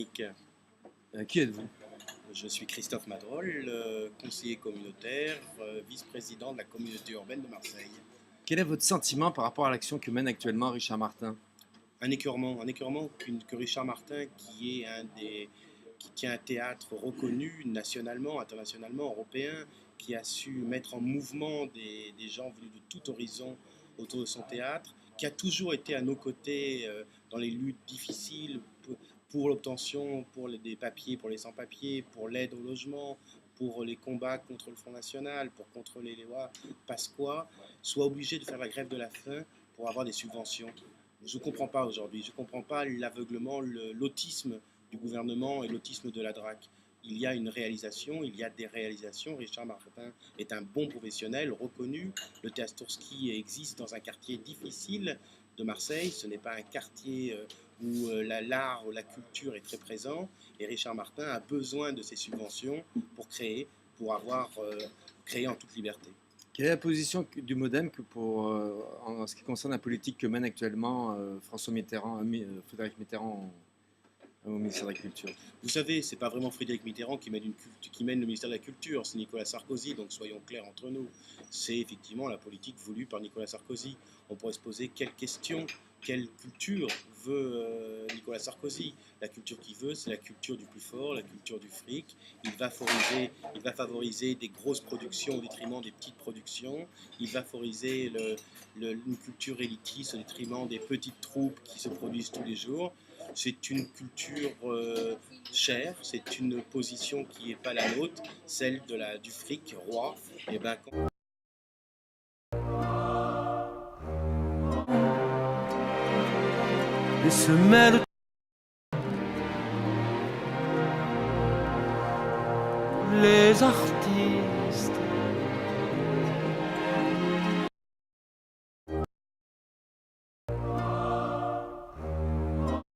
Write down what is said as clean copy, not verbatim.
Yannick. Qui êtes-vous? Je suis Christophe Madrol, conseiller communautaire, vice-président de la communauté urbaine de Marseille. Quel est votre sentiment par rapport à l'action que mène actuellement Richard Martin? Un écœurement que Richard Martin, qui tient un théâtre reconnu nationalement, internationalement, européen, qui a su mettre en mouvement des gens venus de tout horizon autour de son théâtre, qui a toujours été à nos côtés dans les luttes difficiles pour l'obtention, des papiers pour les sans-papiers, pour l'aide au logement, pour les combats contre le Front National, pour contrôler les lois Pasqua, soit obligé de faire la grève de la faim pour avoir des subventions. Je ne comprends pas aujourd'hui, je ne comprends pas l'aveuglement, l'autisme du gouvernement et l'autisme de la DRAC. Il y a une réalisation, il y a des réalisations. Richard Martin est un bon professionnel, reconnu. Le théâtre Toursky existe dans un quartier difficile de Marseille. Ce n'est pas un quartier où l'art ou la culture est très présent. Et Richard Martin a besoin de ces subventions pour avoir créé en toute liberté. Quelle est la position du MoDem en ce qui concerne la politique que mène actuellement Frédéric Mitterrand au ministère de la Culture? Vous savez, ce n'est pas vraiment Frédéric Mitterrand qui mène le ministère de la Culture, c'est Nicolas Sarkozy, donc soyons clairs entre nous. C'est effectivement la politique voulue par Nicolas Sarkozy. On pourrait se poser quelle culture veut Nicolas Sarkozy? La culture qu'il veut, c'est la culture du plus fort, la culture du fric. Il va favoriser des grosses productions au détriment des petites productions. Il va favoriser une culture élitiste au détriment des petites troupes qui se produisent tous les jours. C'est une culture chère, c'est une position qui n'est pas la nôtre, celle du fric roi. Et ben, Les semelles, les artistes